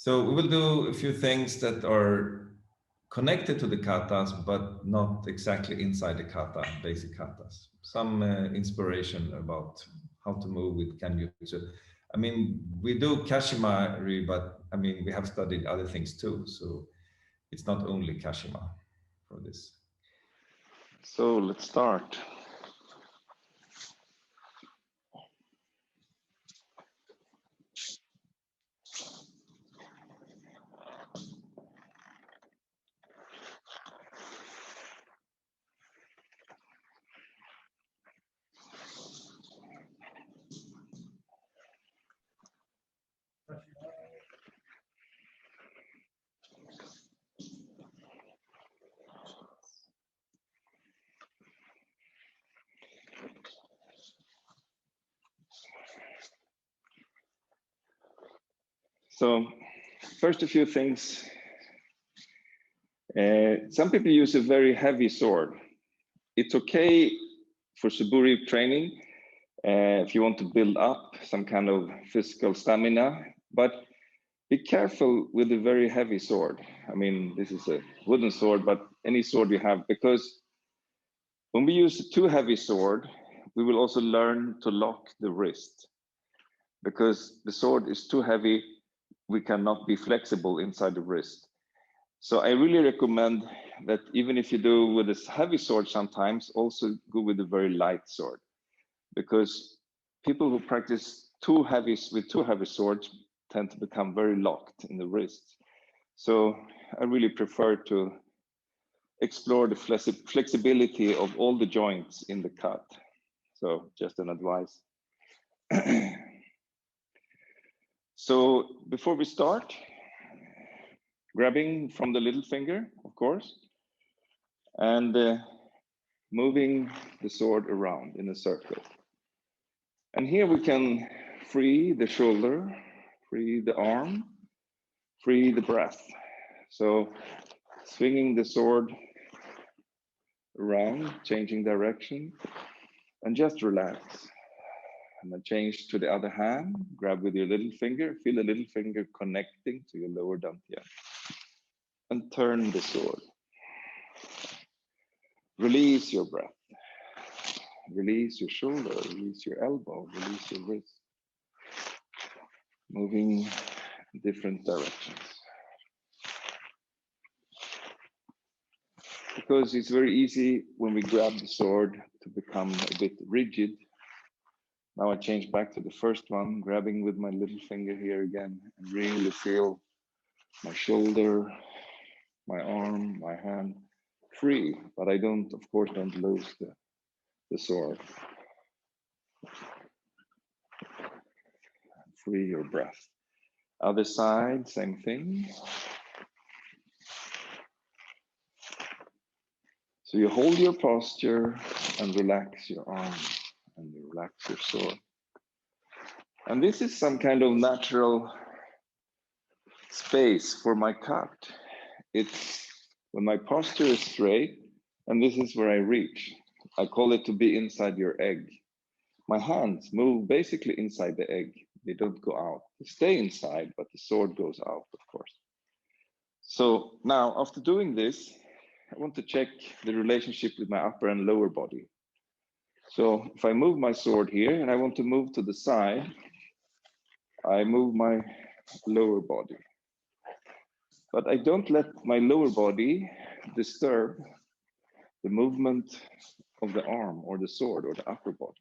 So we will do a few things that are connected to the katas, but not exactly inside the kata, basic katas. Some inspiration about how to move with Kenjutsu. I mean, we do Kashima, but I mean, we have studied other things too. So it's not only Kashima for this. So let's start. So first, a few things. Some people use a very heavy sword. It's okay for Suburi training if you want to build up some kind of physical stamina, but be careful with a very heavy sword. I mean, this is a wooden sword, but any sword you have, because when we use a too heavy sword, we will also learn to lock the wrist. Because the sword is too heavy, we cannot be flexible inside the wrist. So I really recommend that even if you do with this heavy sword sometimes, also go with a very light sword. Because people who practice with too heavy swords tend to become very locked in the wrists. So I really prefer to explore the flexibility of all the joints in the cut. So just an advice. So before we start, grabbing from the little finger, of course, and moving the sword around in a circle. And here we can free the shoulder, free the arm, free the breath. So swinging the sword around, changing direction, and just relax. And then change to the other hand, grab with your little finger, feel the little finger connecting to your lower dantian. And turn the sword. Release your breath. Release your shoulder, release your elbow, release your wrist. Moving in different directions. Because it's very easy when we grab the sword to become a bit rigid. Now I change back to the first one, grabbing with my little finger here again, and really feel my shoulder, my arm, my hand free, but I don't, of course, don't lose the sword. Free your breath. Other side, same thing. So you hold your posture and relax your arm and you relax your sword. And this is some kind of natural space for my cut. It's when my posture is straight, and this is where I reach. I call it to be inside your egg. My hands move basically inside the egg. They don't go out. They stay inside, but the sword goes out, of course. So now, after doing this, I want to check the relationship with my upper and lower body. So if I move my sword here and I want to move to the side, I move my lower body. But I don't let my lower body disturb the movement of the arm or the sword or the upper body.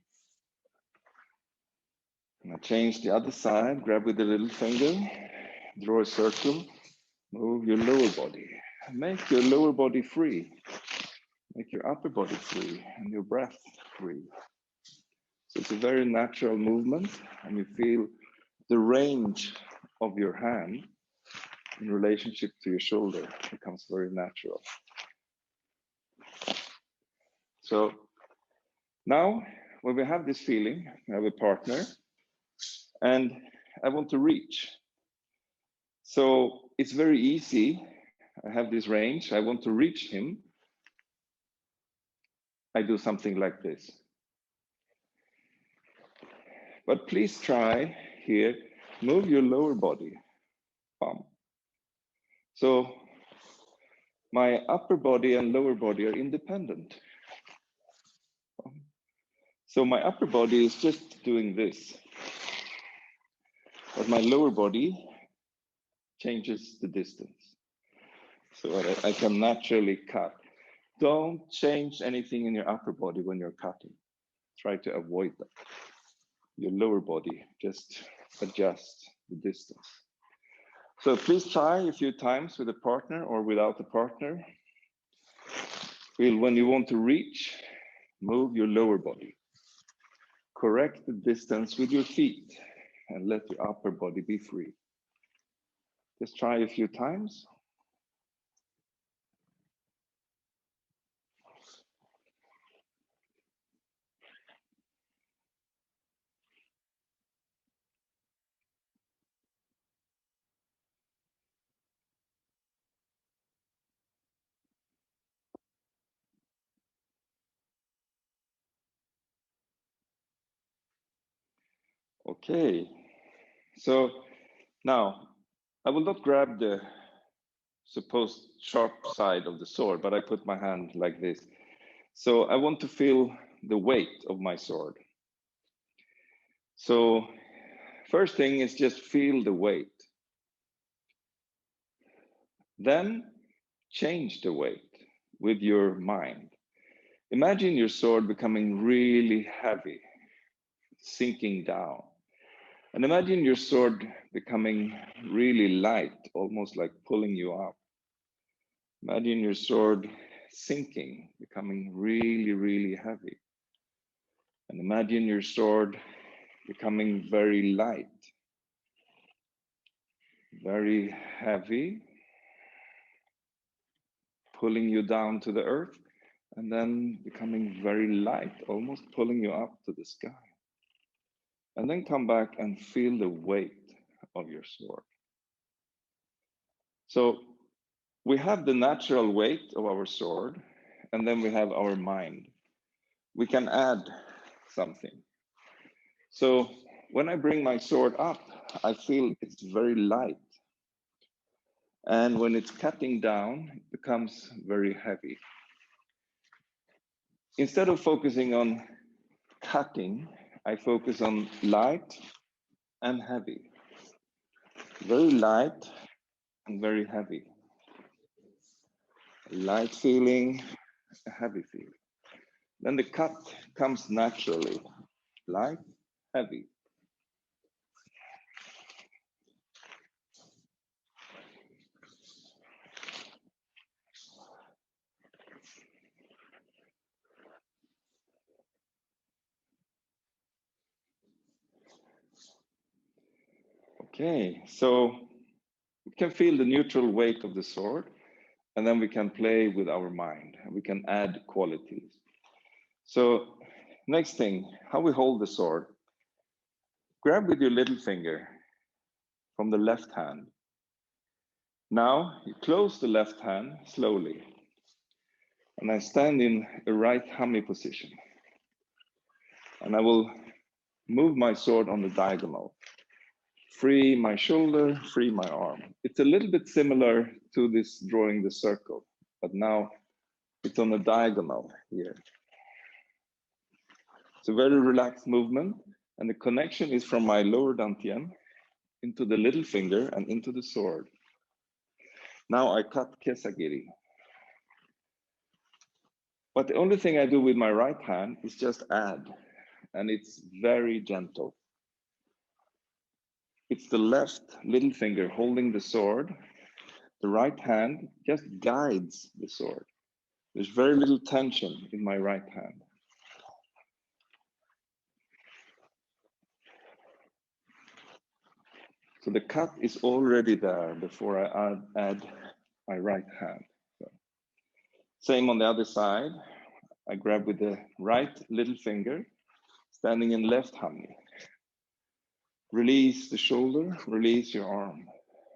And I change the other side, grab with the little finger, draw a circle, move your lower body. Make your lower body free. Make your upper body free and your breath free. So it's a very natural movement, and you feel the range of your hand in relationship to your shoulder becomes very natural. So now, when we have this feeling, I have a partner, and I want to reach. So it's very easy. I have this range. I want to reach him. I do something like this. But please try here, move your lower body. So my upper body and lower body are independent. So my upper body is just doing this, but my lower body changes the distance. So I can naturally cut. Don't change anything in your upper body when you're cutting. Try to avoid that. Your lower body, just adjust the distance. So please try a few times with a partner or without a partner. When you want to reach, move your lower body. Correct the distance with your feet and let your upper body be free. Just try a few times. Okay, so now I will not grab the supposed sharp side of the sword, but I put my hand like this. So I want to feel the weight of my sword. So first thing is just feel the weight. Then change the weight with your mind. Imagine your sword becoming really heavy, sinking down. And imagine your sword becoming really light, almost like pulling you up. Imagine your sword sinking, becoming really, really heavy. And imagine your sword becoming very light, very heavy, pulling you down to the earth, and then becoming very light, almost pulling you up to the sky. And then come back and feel the weight of your sword. So we have the natural weight of our sword, and then we have our mind. We can add something. So when I bring my sword up, I feel it's very light. And when it's cutting down, it becomes very heavy. Instead of focusing on cutting, I focus on light and heavy. Very light and very heavy. A light feeling, a heavy feeling. Then the cut comes naturally. Light, heavy. Okay, so we can feel the neutral weight of the sword, and then we can play with our mind, and we can add qualities. So next thing, how we hold the sword. Grab with your little finger from the left hand. Now you close the left hand slowly, and I stand in a right hammy position. And I will move my sword on the diagonal. Free my shoulder, free my arm. It's a little bit similar to this drawing the circle, but now it's on a diagonal here. It's a very relaxed movement, and the connection is from my lower dantian into the little finger and into the sword. Now I cut kesagiri. But the only thing I do with my right hand is just add, and it's very gentle. It's the left little finger holding the sword. The right hand just guides the sword. There's very little tension in my right hand. So the cut is already there before I add my right hand. So, same on the other side. I grab with the right little finger, standing in left hammy. Release the shoulder, release your arm,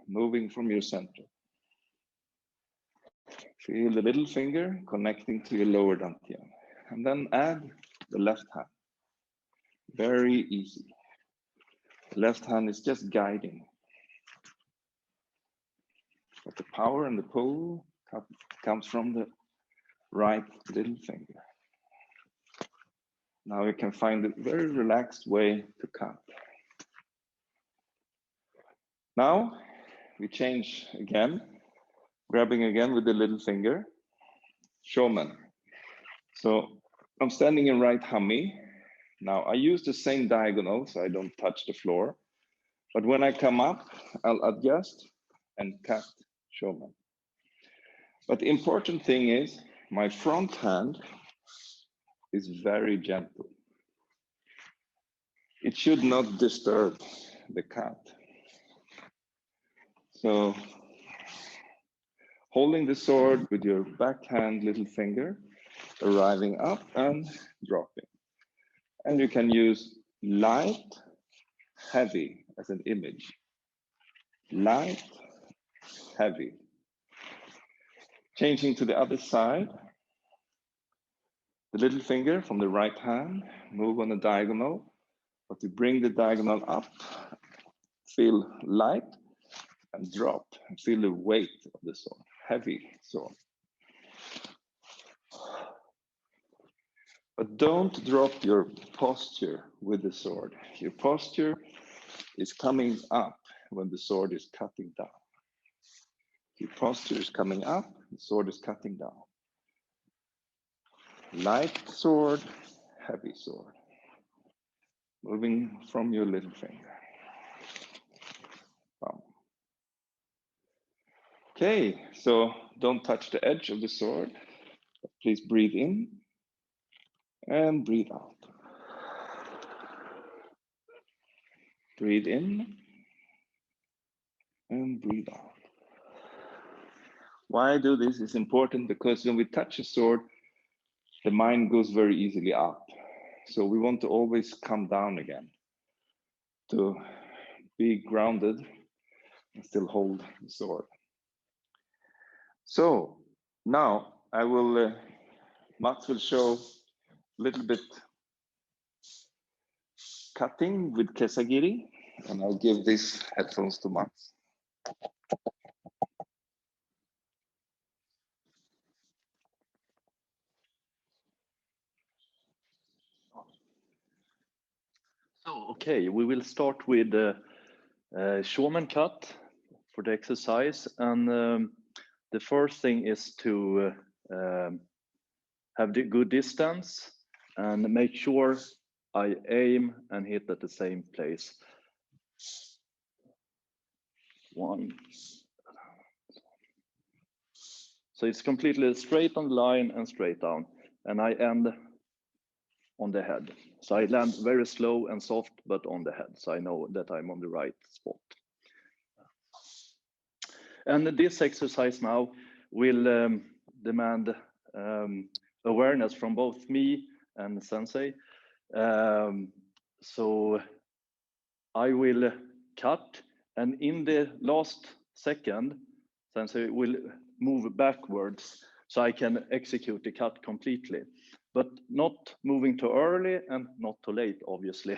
moving from your center. Feel the little finger connecting to your lower dantian. And then add the left hand. Very easy. The left hand is just guiding. But the power and the pull comes from the right little finger. Now you can find a very relaxed way to cut. Now we change again, grabbing again with the little finger, Shoman. So I'm standing in right hammy. Now I use the same diagonal so I don't touch the floor. But when I come up, I'll adjust and cut Shoman. But the important thing is my front hand is very gentle. It should not disturb the cut. So holding the sword with your backhand little finger, arriving up and dropping. And you can use light, heavy as an image. Light, heavy. Changing to the other side. The little finger from the right hand, move on a diagonal, but you bring the diagonal up, feel light, and drop, and feel the weight of the sword, heavy sword. But don't drop your posture with the sword. Your posture is coming up when the sword is cutting down. Your posture is coming up, the sword is cutting down. Light sword, heavy sword. Moving from your little finger. Bam. Okay, so don't touch the edge of the sword. Please breathe in and breathe out. Breathe in and breathe out. Why I do this is important because when we touch a sword, the mind goes very easily up. So we want to always come down again to be grounded and still hold the sword. So now I will, Mats will show a little bit cutting with Kesagiri, and I'll give these headphones to Mats. So, okay, we will start with the Shoman cut for the exercise. And the first thing is to have the good distance and make sure I aim and hit at the same place. One. So it's completely straight on the line and straight down. And I end on the head. So I land very slow and soft, but on the head. So I know that I'm on the right spot. And this exercise now will demand awareness from both me and Sensei. So I will cut, and in the last second, Sensei will move backwards so I can execute the cut completely, but not moving too early and not too late, obviously.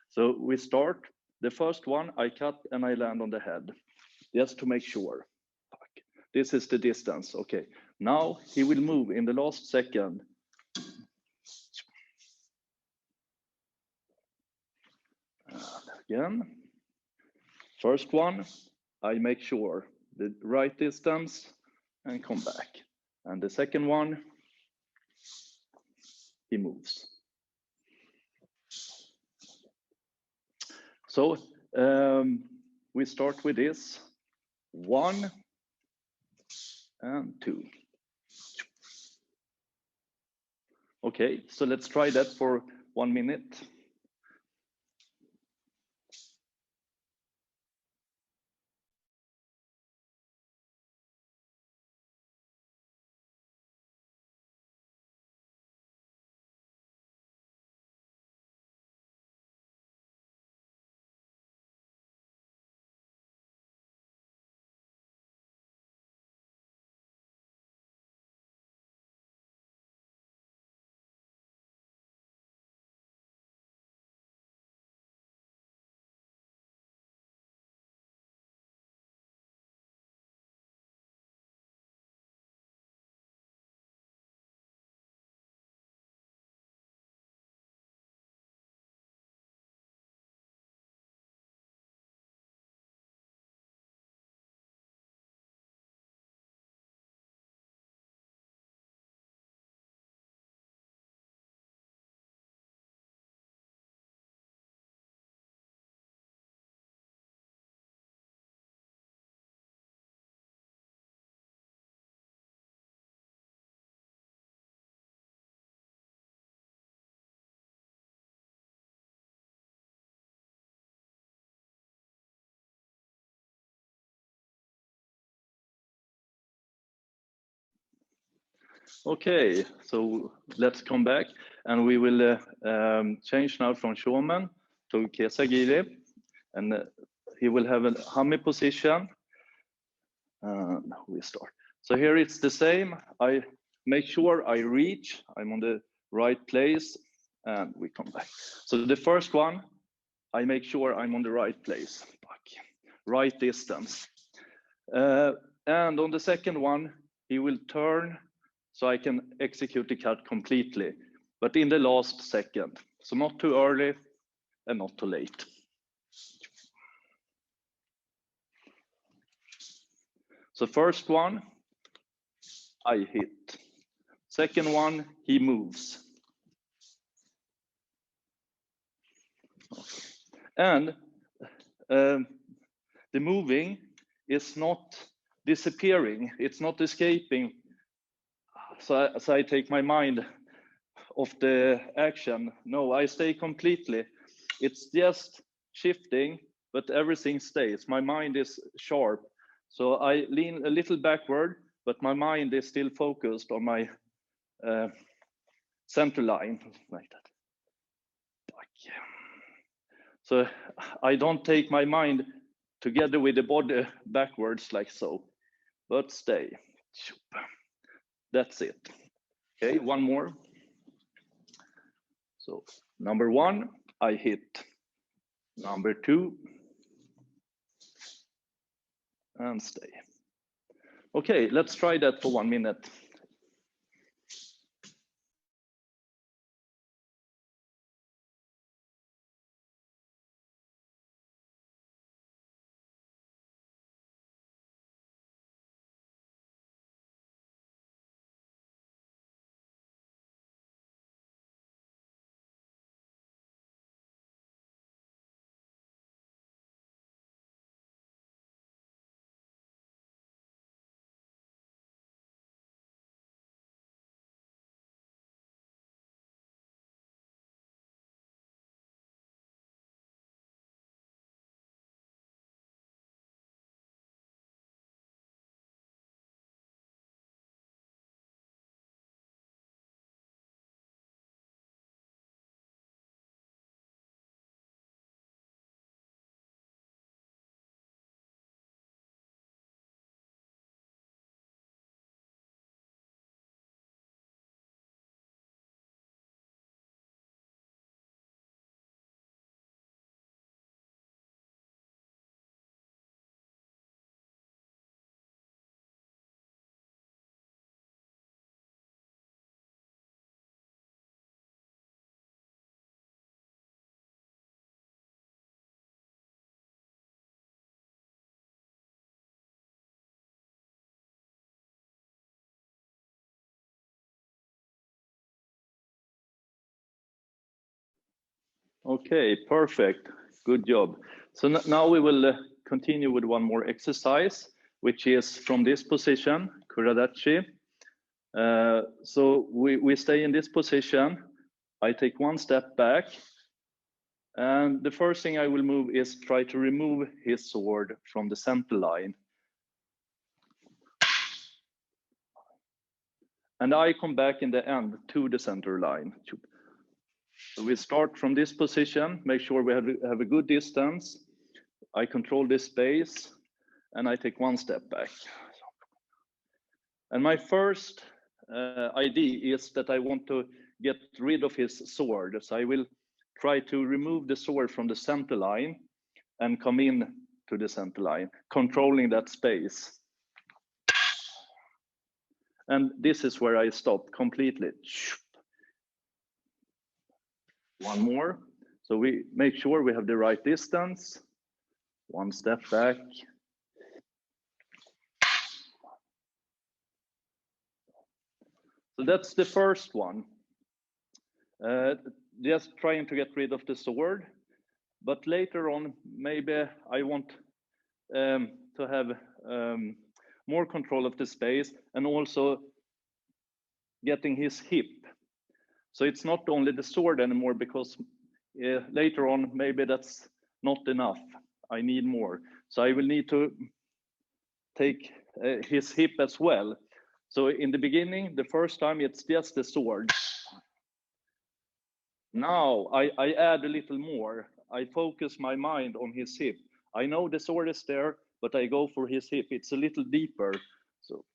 So we start. The first one, I cut and I land on the head, just to make sure. This is the distance. Okay, now he will move in the last second. Again, first one, I make sure the right distance and come back. And the second one, he moves. So we start with this, 1 and 2. Okay, so let's try that for 1 minute. Okay, so let's come back, and we will change now from Shomen to Kesagiri, and he will have a Hami position. Now we start. So here it's the same. I make sure I reach, I'm on the right place, and we come back. So the first one, I make sure I'm on the right place, right distance. And on the second one, he will turn so I can execute the cut completely, but in the last second. So not too early and not too late. So first one, I hit. Second one, he moves. And the moving is not disappearing, it's not escaping. So I take my mind off the action. No, I stay completely. It's just shifting, but everything stays. My mind is sharp. So I lean a little backward, but my mind is still focused on my center line, like that. So I don't take my mind together with the body backwards like so, but stay. That's it. Okay, one more. So number one, I hit. Number two, and stay. Okay, let's try that for 1 minute. Okay, perfect. Good job. So now we will continue with one more exercise, which is from this position, Kuradachi. So we stay in this position. I take one step back. And the first thing I will move is try to remove his sword from the center line. And I come back in the end to the center line. So we start from this position, make sure we have a good distance. I control this space and I take one step back. And my first idea is that I want to get rid of his sword. So I will try to remove the sword from the center line and come in to the center line, controlling that space. And this is where I stop completely. One more. So we make sure we have the right distance. One step back. So that's the first one. Just trying to get rid of the sword. But later on, maybe I want to have more control of the space and also getting his hip. So it's not only the sword anymore, because later on, maybe that's not enough. I need more. So I will need to take his hip as well. So in the beginning, the first time, it's just the sword. Now I add a little more. I focus my mind on his hip. I know the sword is there, but I go for his hip. It's a little deeper. So,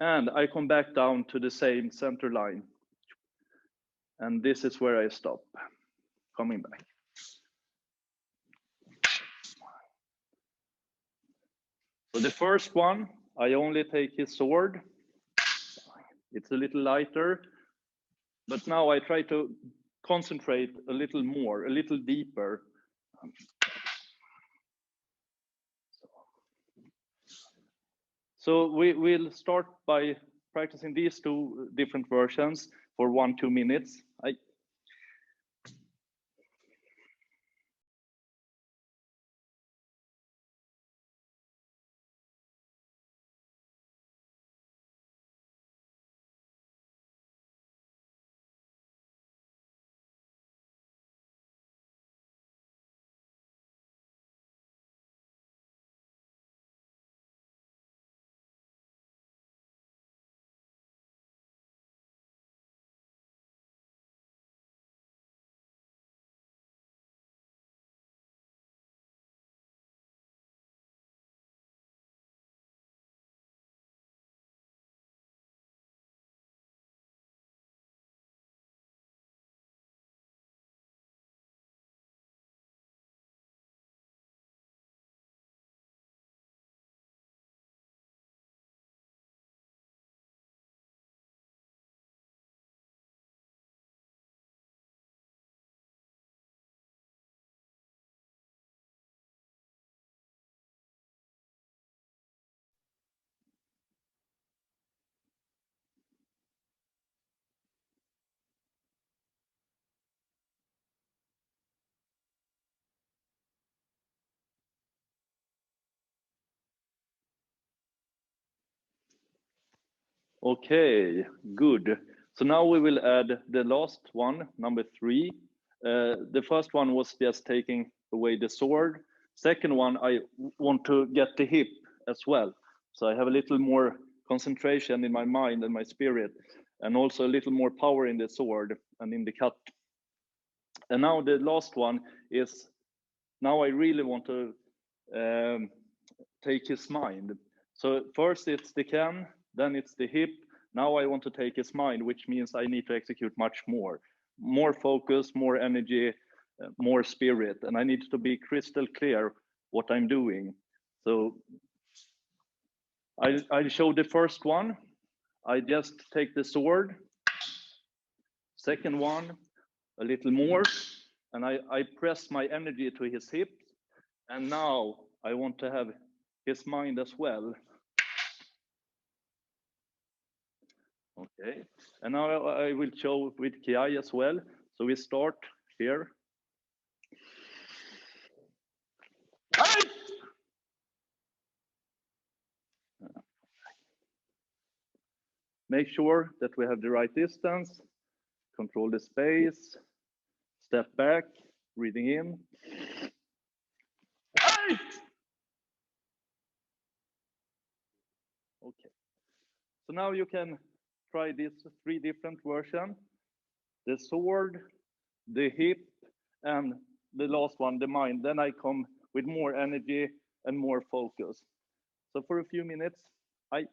and I come back down to the same center line. And this is where I stop, coming back. So the first one, I only take his sword. It's a little lighter, but now I try to concentrate a little more, a little deeper. So we will start by practicing these two different versions for 1-2 minutes. Okay, good. So now we will add the last one, number 3. The first one was just taking away the sword. Second one, I want to get the hip as well. So I have a little more concentration in my mind and my spirit, and also a little more power in the sword and in the cut. And now the last one is, now I really want to take his mind. So first it's the can, then it's the hip. Now I want to take his mind, which means I need to execute much more focus, more energy, more spirit, and I need to be crystal clear what I'm doing. So I'll show the first one. I just take the sword. Second one, a little more, and I press my energy to his hip. And now I want to have his mind as well. Okay, and now I will show with ki as well. So we start here. Make sure that we have the right distance, control the space, step back, breathing in. Okay, so now you can try these 3 different versions: the sword, the hip, and the last one, the mind. Then I come with more energy and more focus. So for a few minutes, I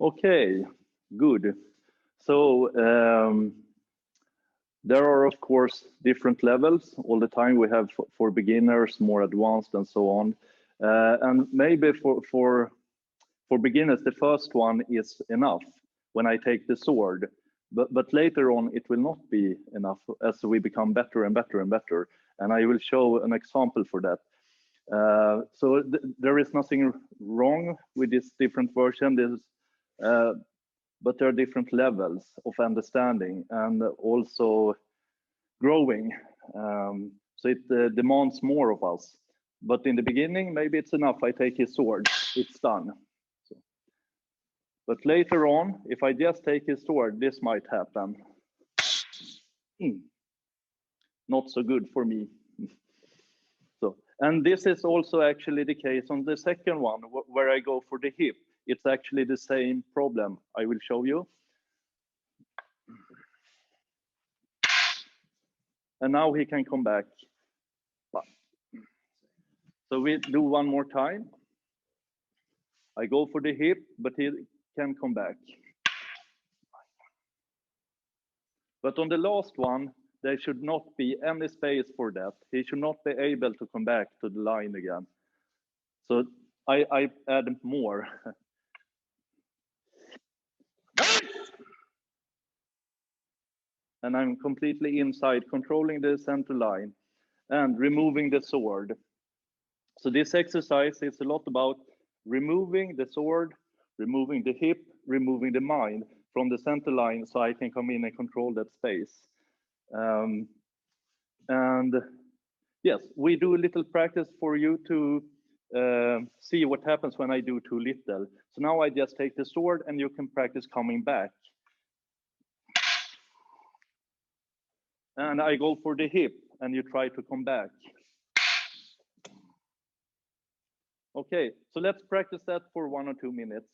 Okay, good. So there are, of course, different levels all the time. We have for beginners, more advanced, and so on. And maybe for beginners, the first one is enough when I take the sword. But later on, it will not be enough as we become better and better and better. And I will show an example for that. So there is nothing wrong with this different version. But there are different levels of understanding and also growing. So it demands more of us. But in the beginning, maybe it's enough. I take his sword, it's done. So, but later on, if I just take his sword, this might happen. Not so good for me. So, and this is also actually the case on the second one, where I go for the hip. It's actually the same problem. I will show you. And now he can come back. So we do one more time. I go for the hip, but he can come back. But on the last one, there should not be any space for that. He should not be able to come back to the line again. So I add more. And I'm completely inside, controlling the center line and removing the sword. So this exercise is a lot about removing the sword, removing the hip, removing the mind from the center line so I can come in and control that space. And yes, we do a little practice for you to see what happens when I do too little. So now I just take the sword and you can practice coming back. And I go for the hip and you try to come back. Okay, so let's practice that for 1 or 2 minutes.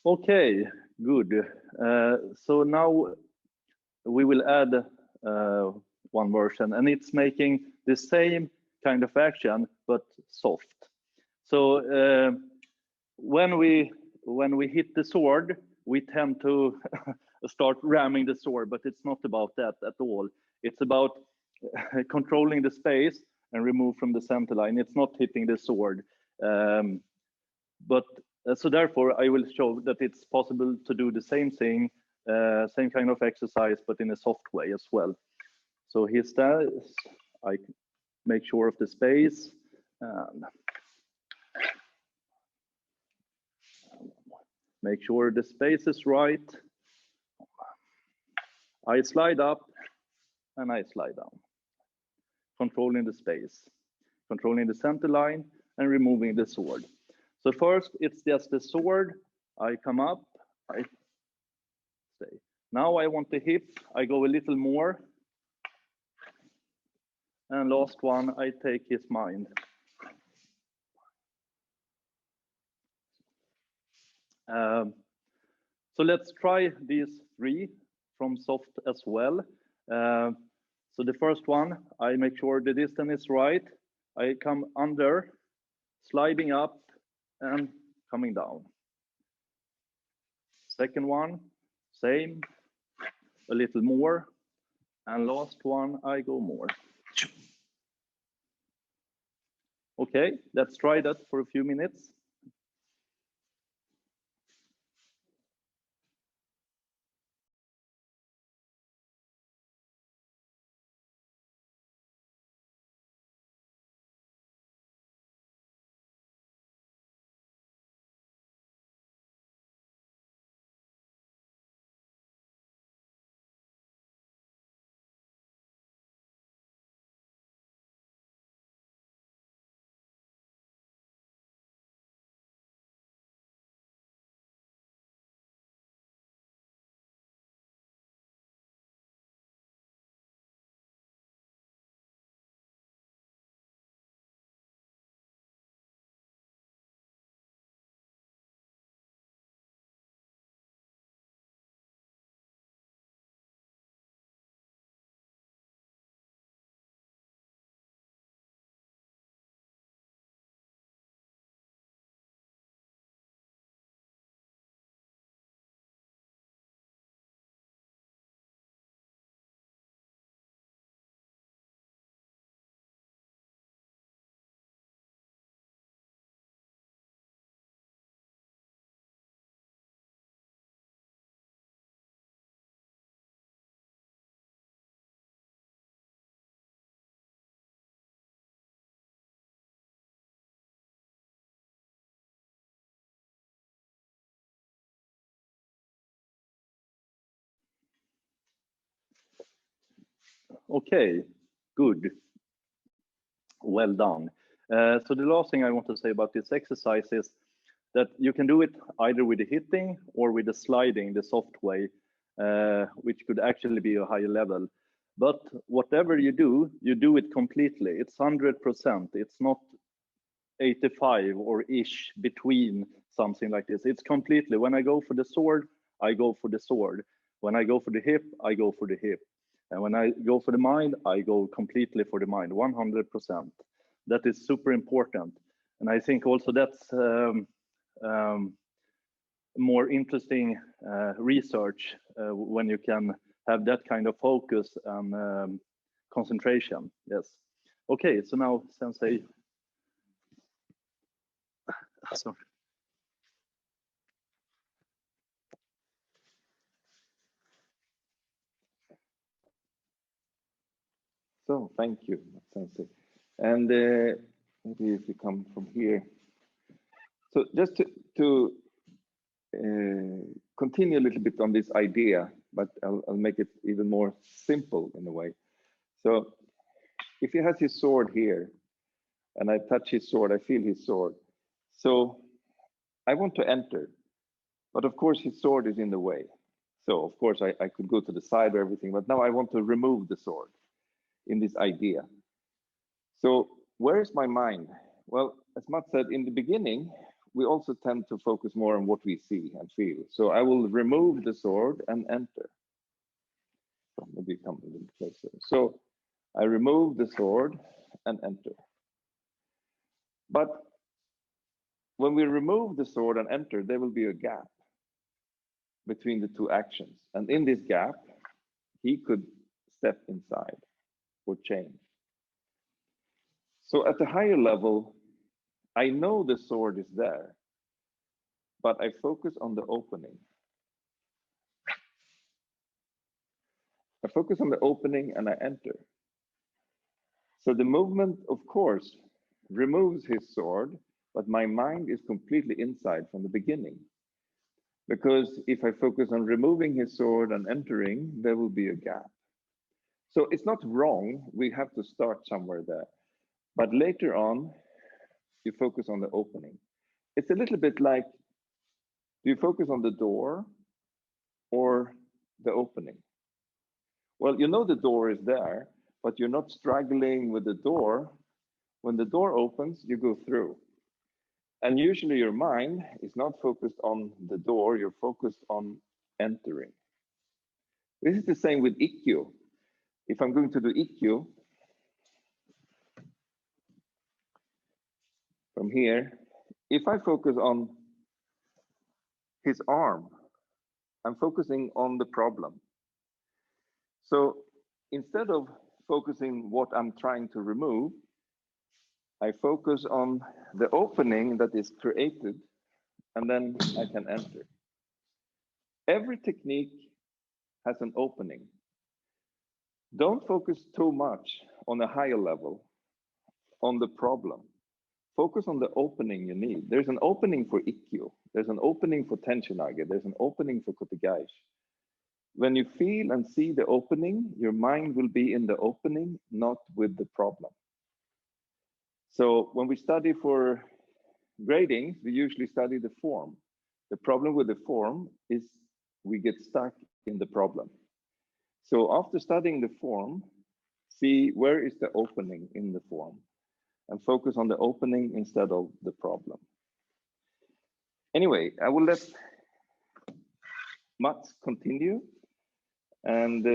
Okay, good. So now we will add one version, and it's making the same kind of action, but soft. So when we hit the sword, we tend to start ramming the sword, but it's not about that at all. It's about controlling the space and remove from the center line. It's not hitting the sword. So therefore, I will show that it's possible to do the same thing, same kind of exercise, but in a soft way as well. So he stands, I make sure of the space, and make sure the space is right. I slide up and I slide down, controlling the space, controlling the center line, and removing the sword. So first, it's just the sword. I come up, I stay. Now I want the hip, I go a little more. And last one, I take his mind. So let's try these three from soft as well. So the first one, I make sure the distance is right. I come under, sliding up and coming down. Second one, same, a little more. And last one, I go more. Okay, let's try that for a few minutes. Okay, good. Well done. So the last thing I want to say about this exercise is that you can do it either with the hitting or with the sliding, the soft way, which could actually be a higher level. But whatever you do it completely. It's 100%. It's not 85 or ish between something like this. It's completely. When I go for the sword, I go for the sword. When I go for the hip, I go for the hip. And when I go for the mind, I go completely for the mind, 100%. That is super important. And I think also that's more interesting research when you can have that kind of focus and concentration. Yes. Okay, so now Sensei. Sorry. So thank you, Sensei. And maybe if you come from here. So just to continue a little bit on this idea, but I'll make it even more simple in a way. So if he has his sword here, and I touch his sword, I feel his sword. So I want to enter, but of course his sword is in the way. So of course I could go to the side or everything, but now I want to remove the sword in this idea. So where is my mind? Well, as Matt said in the beginning, we also tend to focus more on what we see and feel. So I will remove the sword and enter. So maybe come a little closer. So I remove the sword and enter. But when we remove the sword and enter, there will be a gap between the two actions. And in this gap, he could step inside or change. So at the higher level, I know the sword is there, but I focus on the opening. I focus on the opening and I enter. So the movement, of course, removes his sword, but my mind is completely inside from the beginning. Because if I focus on removing his sword and entering, there will be a gap. So it's not wrong, we have to start somewhere there. But later on, you focus on the opening. It's a little bit like, do you focus on the door or the opening? Well, you know the door is there, but you're not struggling with the door. When the door opens, you go through. And usually your mind is not focused on the door, you're focused on entering. This is the same with Ikkyo. If I'm going to do Ikkyo, from here, if I focus on his arm, I'm focusing on the problem. So instead of focusing what I'm trying to remove, I focus on the opening that is created, and then I can enter. Every technique has an opening. Don't focus too much on a higher level, on the problem. Focus on the opening you need. There's an opening for Ikkyo. There's an opening for Tenchinage. There's an opening for Kotegaeshi. When you feel and see the opening, your mind will be in the opening, not with the problem. So when we study for grading, we usually study the form. The problem with the form is we get stuck in the problem. So after studying the form, see where is the opening in the form and focus on the opening instead of the problem. Anyway, I will let Mats continue. And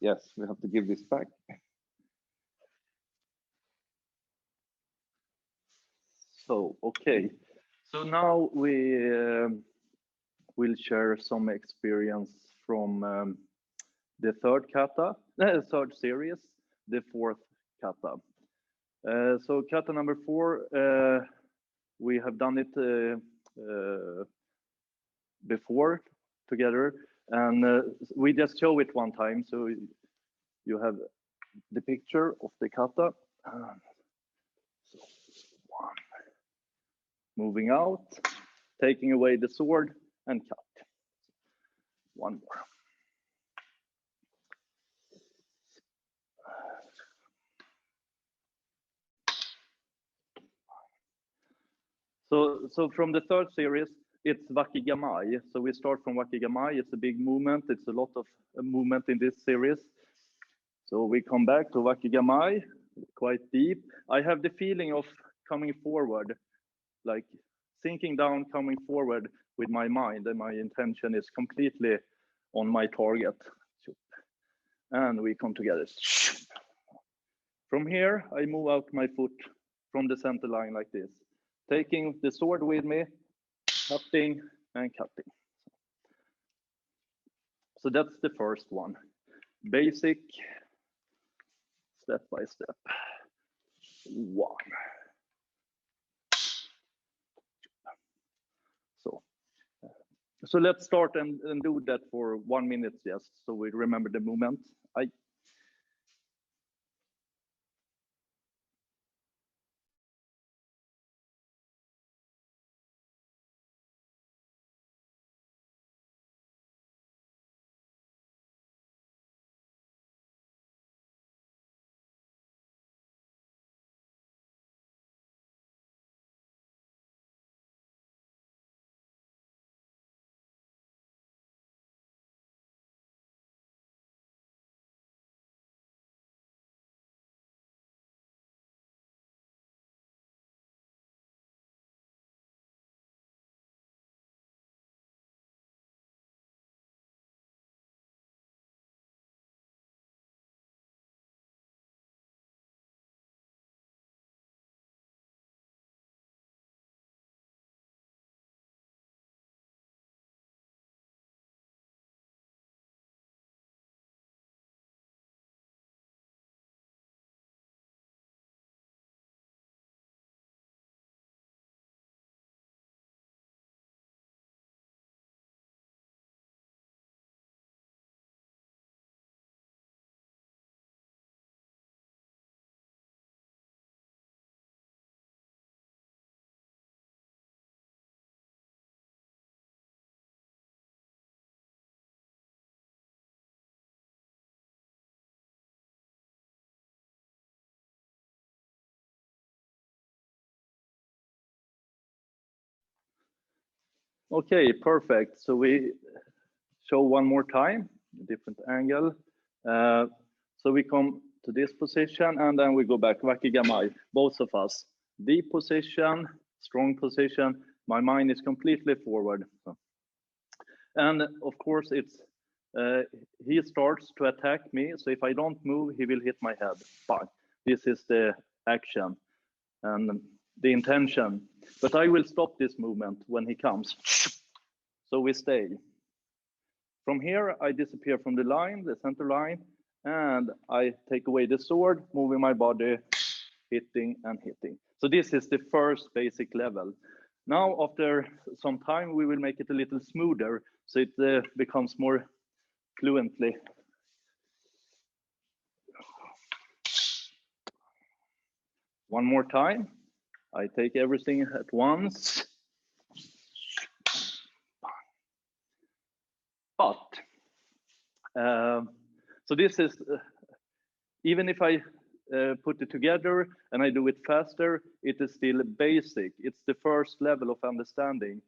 yes, we have to give this back. So, okay. So now we will share some experience from the third series, the fourth kata. So kata number 4, we have done it before together, and we just show it one time. So you have the picture of the kata. So 1, moving out, taking away the sword and cut. 1 more. So from the third series, it's Wakigamai. So we start from Wakigamai. It's a big movement. It's a lot of movement in this series. So we come back to Wakigamai, quite deep. I have the feeling of coming forward, like sinking down, coming forward with my mind, and my intention is completely on my target. And we come together. From here, I move out my foot from the center line like this, taking the sword with me, cutting and cutting. So that's the first one. Basic, step by step. 1. So let's start and do that for 1 minute, just so we remember the movement. Okay, perfect. So we show one more time, a different angle. So we come to this position and then we go back, wakigamai, both of us. Deep position, strong position. My mind is completely forward. And of course, it's he starts to attack me. So if I don't move, he will hit my head. But this is the action and the intention. But I will stop this movement when he comes. So we stay. From here, I disappear from the line, the center line, and I take away the sword, moving my body, hitting and hitting. So this is the first basic level. Now, after some time, we will make it a little smoother, so it becomes more fluently. One more time. I take everything at once. But, so this is, even if I put it together and I do it faster, it is still basic. It's the first level of understanding.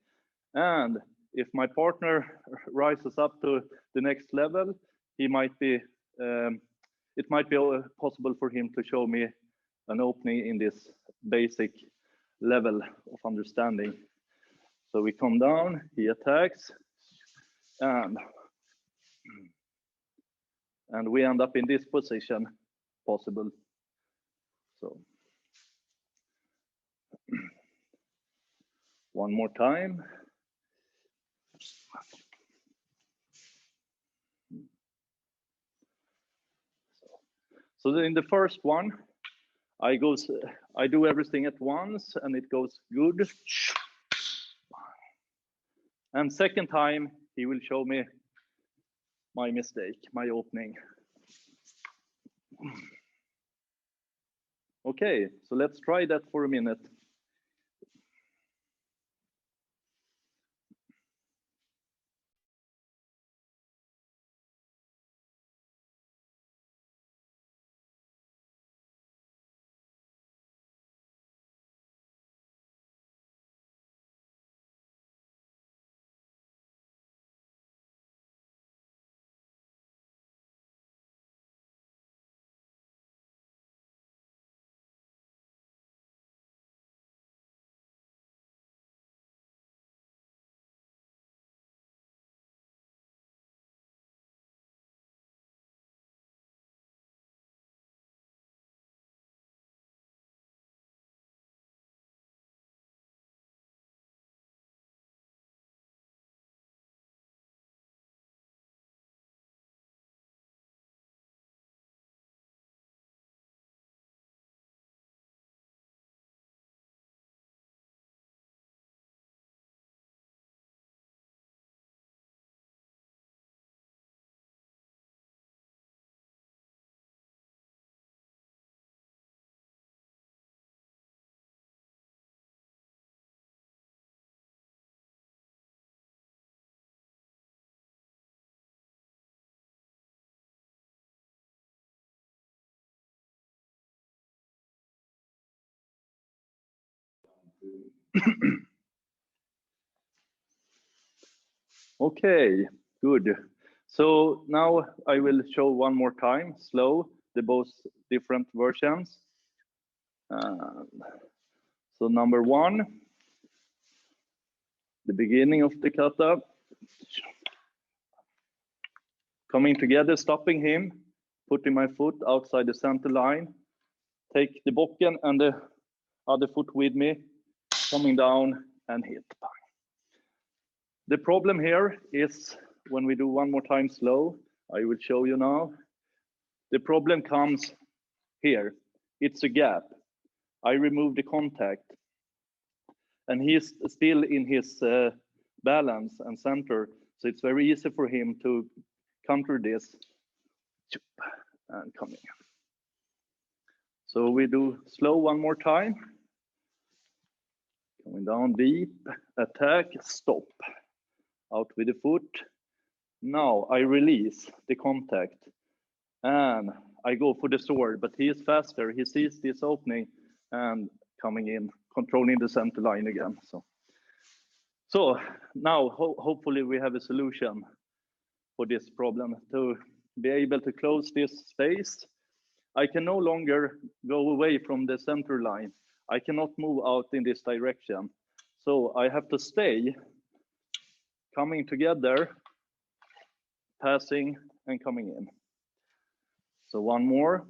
And if my partner rises up to the next level, he might be, it might be possible for him to show me an opening in this basic level of understanding. So we come down, he attacks, and we end up in this position, possible. So one more time. So in the first one, I do everything at once and it goes good. And second time, he will show me my mistake, my opening. Okay, so let's try that for a minute. Okay, good. So now I will show one more time, slow, the both different versions. So number one, the beginning of the kata, coming together, stopping him, putting my foot outside the center line, take the bokken and the other foot with me, coming down and hit. The problem here is when we do one more time slow, I will show you now. The problem comes here. It's a gap. I remove the contact and he's still in his balance and center. So it's very easy for him to counter this and come in. So we do slow one more time. Coming down deep, attack, stop. Out with the foot. Now I release the contact and I go for the sword, but he is faster. He sees this opening and coming in, controlling the center line again. So So now, hopefully we have a solution for this problem. To be able to close this space, I can no longer go away from the center line. I cannot move out in this direction. So I have to stay coming together, passing and coming in. So one more.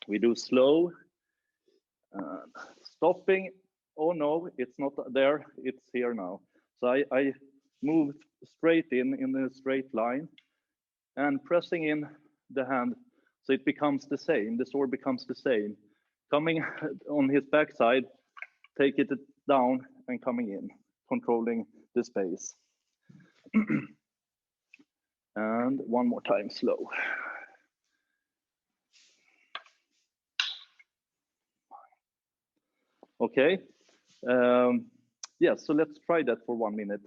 We do slow, stopping. Oh no, it's not there, it's here now. So I move straight in a straight line and pressing in the hand so it becomes the same, the sword becomes the same. Coming on his backside, take it down and coming in, controlling the space. And one more time, slow. Okay. Yeah, so let's try that for 1 minute.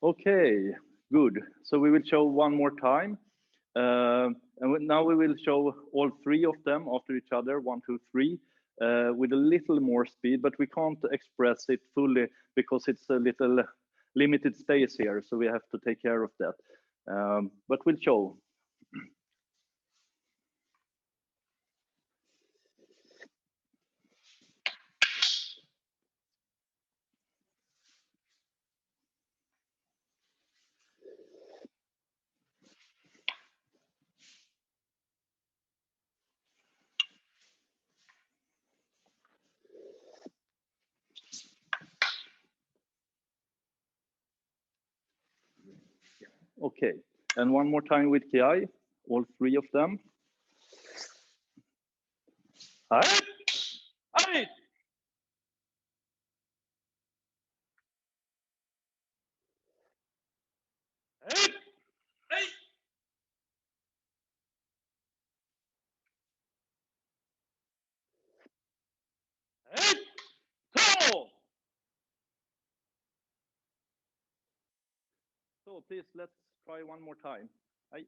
Okay, good. So we will show one more time. Now we will show all three of them after each other, 1, 2, 3, with a little more speed, but we can't express it fully because it's a little limited space here, so we have to take care of that. But we'll show. Okay, and one more time with Ki, all three of them. Hai, hai. Hey, hey. Hey, go. So please, let's try one more time. Hai.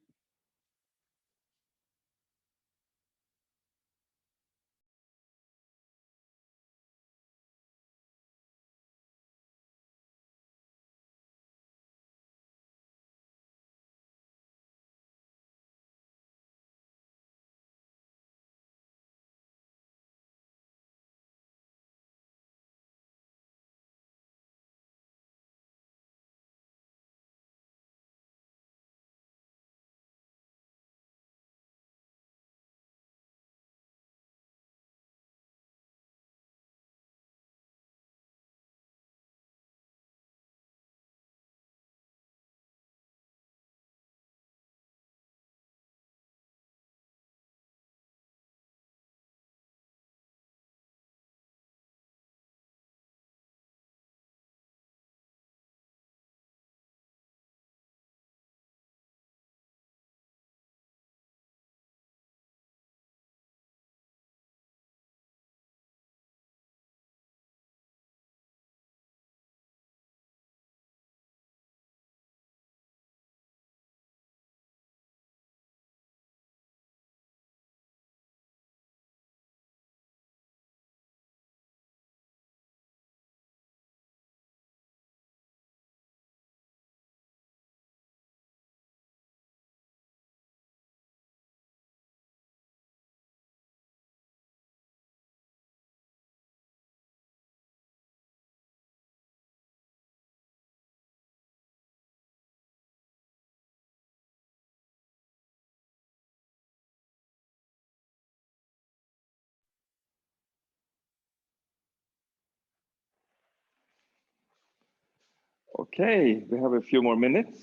Okay, we have a few more minutes.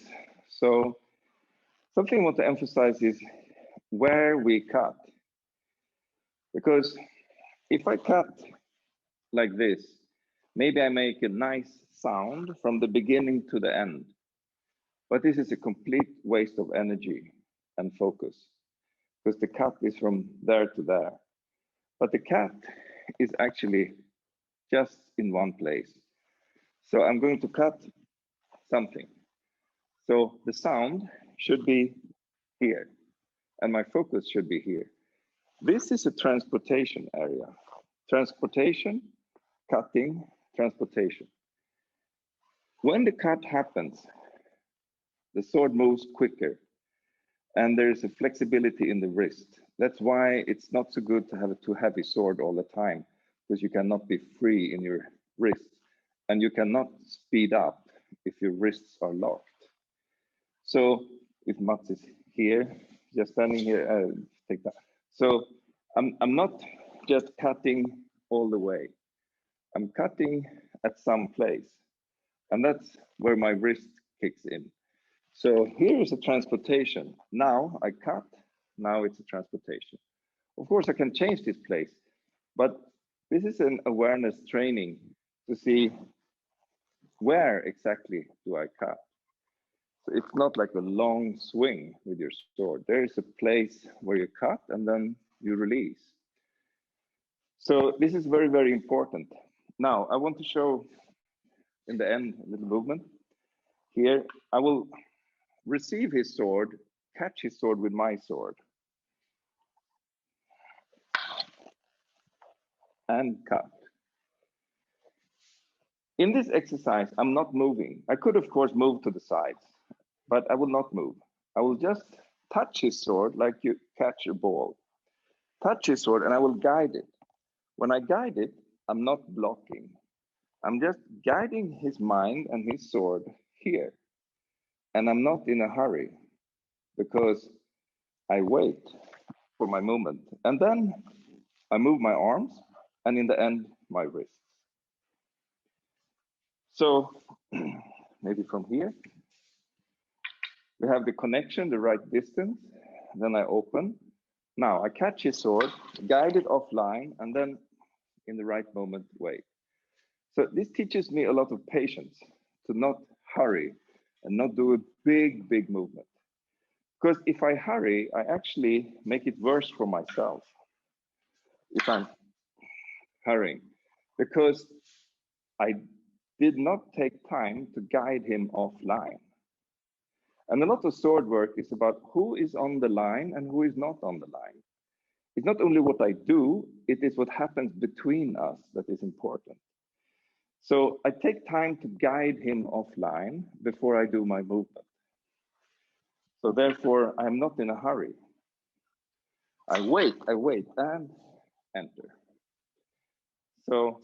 So something I want to emphasize is where we cut. Because if I cut like this, maybe I make a nice sound from the beginning to the end. But this is a complete waste of energy and focus because the cut is from there to there. But the cut is actually just in one place. So I'm going to cut something. So the sound should be here and my focus should be here. This is a transportation area. Transportation, cutting, transportation. When the cut happens, the sword moves quicker and there's a flexibility in the wrist. That's why it's not so good to have a too heavy sword all the time, because you cannot be free in your wrists and you cannot speed up if your wrists are locked. So if Mats is here, just standing here, take that. So I'm not just cutting all the way. I'm cutting at some place, and that's where my wrist kicks in. So here is a transportation. Now I cut, now it's a transportation. Of course, I can change this place, but this is an awareness training to see where exactly do I cut. So it's not like a long swing with your sword. There is a place where you cut and then you release. So this is very, very important. Now I want to show in the end a little movement. Here I will receive his sword, catch his sword with my sword, and cut. In this exercise, I'm not moving. I could, of course, move to the sides, but I will not move. I will just touch his sword like you catch a ball. Touch his sword and I will guide it. When I guide it, I'm not blocking. I'm just guiding his mind and his sword here. And I'm not in a hurry because I wait for my movement. And then I move my arms and in the end, my wrists. So maybe from here, we have the connection, the right distance. Then I open. Now I catch his sword, guide it offline, and then in the right moment, wait. So this teaches me a lot of patience to not hurry and not do a big, big movement. Because if I hurry, I actually make it worse for myself if I'm hurrying, because I did not take time to guide him offline. And a lot of sword work is about who is on the line and who is not on the line. It's not only what I do, it is what happens between us that is important. So I take time to guide him offline before I do my movement. So therefore, I'm not in a hurry. I wait, and enter. So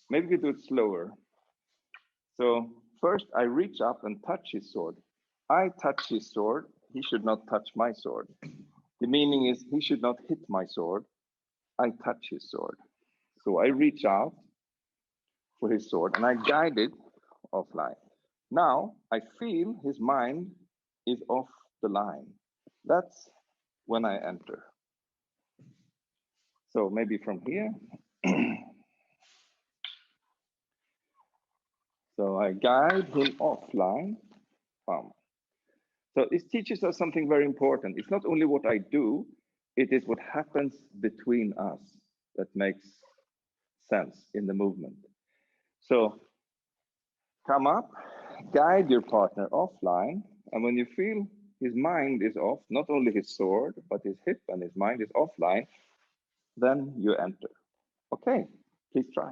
maybe we do it slower. So first I reach up and touch his sword. I touch his sword, he should not touch my sword. The meaning is he should not hit my sword, I touch his sword. So I reach out for his sword and I guide it offline. Now I feel his mind is off the line. That's when I enter. So maybe from here. So I guide him offline. So this teaches us something very important. It's not only what I do, it is what happens between us that makes sense in the movement. So come up, guide your partner offline, and when you feel his mind is off, not only his sword, but his hip and his mind is offline, then you enter. Okay, please try.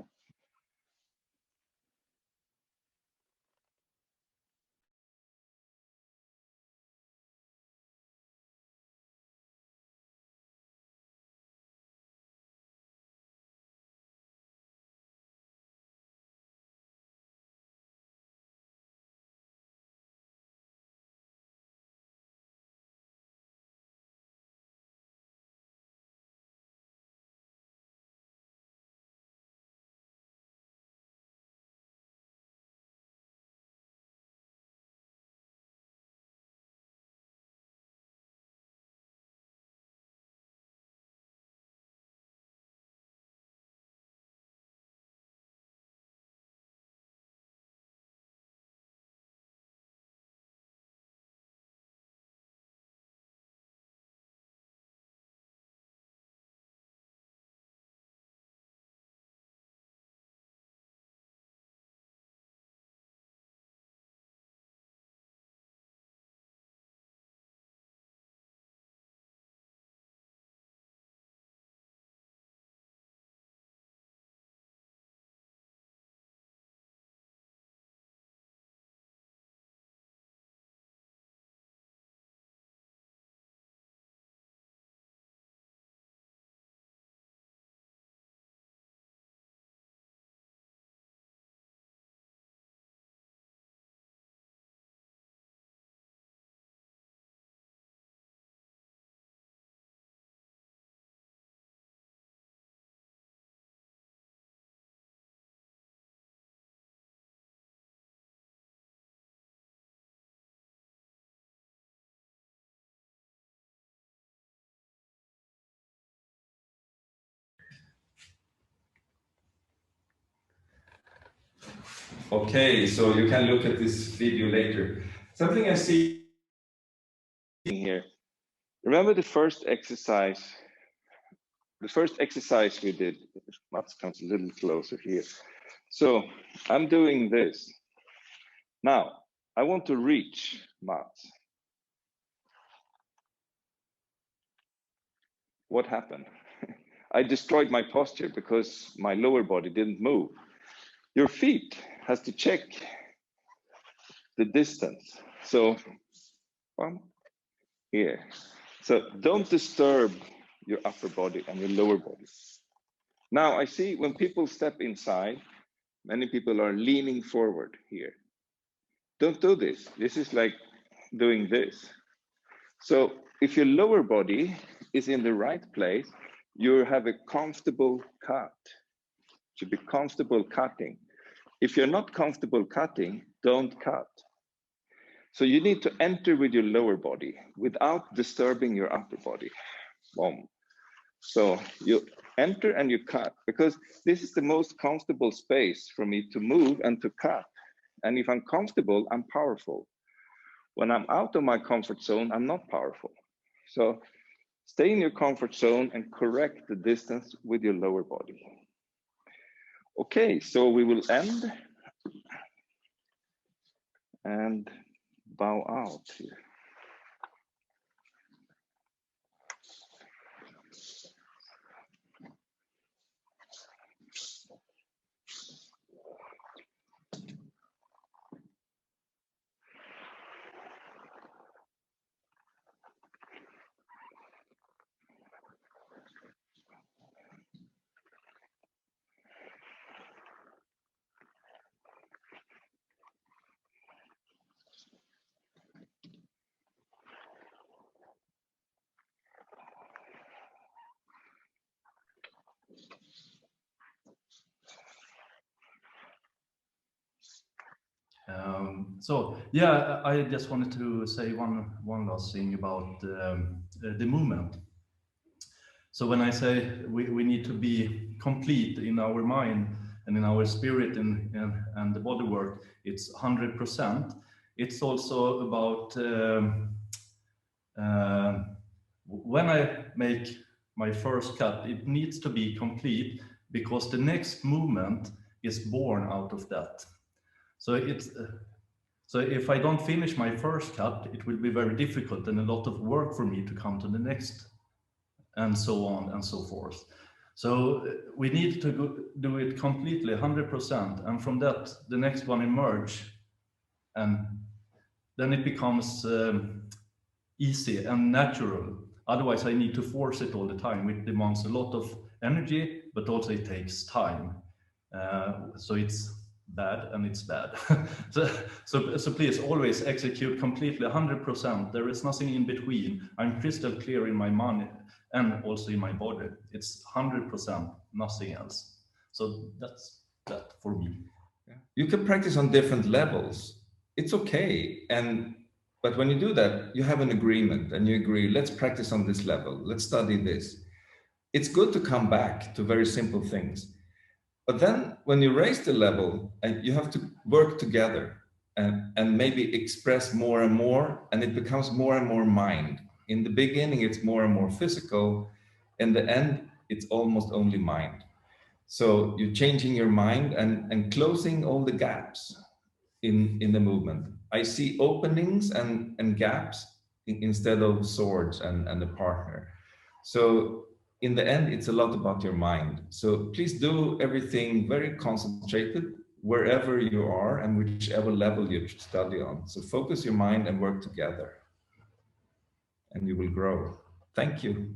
Okay, so you can look at this video later. Something I see here. Remember the first exercise? The first exercise we did, Mats comes a little closer here. So I'm doing this. Now, I want to reach Mats. What happened? I destroyed my posture because my lower body didn't move. Your feet has to check the distance. So, here. So don't disturb your upper body and your lower body. Now I see when people step inside, many people are leaning forward here. Don't do this. This is like doing this. So if your lower body is in the right place, you have a comfortable cut. Should be comfortable cutting. If you're not comfortable cutting, don't cut. So you need to enter with your lower body without disturbing your upper body. Boom. So you enter and you cut, because this is the most comfortable space for me to move and to cut. And if I'm comfortable, I'm powerful. When I'm out of my comfort zone, I'm not powerful. So stay in your comfort zone and correct the distance with your lower body. Okay, so we will end and bow out here. So yeah, I just wanted to say one last thing about the movement. So when I say we need to be complete in our mind and in our spirit and the body work, it's 100%. It's also about when I make my first cut, it needs to be complete because the next movement is born out of that. So it's so if I don't finish my first cut, it will be very difficult and a lot of work for me to come to the next, and so on and so forth. So we need to do it completely, 100%, and from that, the next one emerge, and then it becomes easy and natural. Otherwise, I need to force it all the time, which demands a lot of energy, but also it takes time. So it's bad and it's bad. so please always execute completely 100%. There is nothing in between. I'm crystal clear in my mind and also in my body. It's 100%, nothing else. So that's that for me. you can practice on different levels. It's okay. But when you do that, you have an agreement and you agree, let's practice on this level. Let's study this. It's good to come back to very simple things. But then when you raise the level, you have to work together and maybe express more and more, and it becomes more and more mind. In the beginning, it's more and more physical. In the end, it's almost only mind. So you're changing your mind and closing all the gaps in the movement. I see openings and gaps instead of swords and a partner. So in the end, it's a lot about your mind. So please do everything very concentrated wherever you are and whichever level you study on. So focus your mind and work together, and you will grow. Thank you.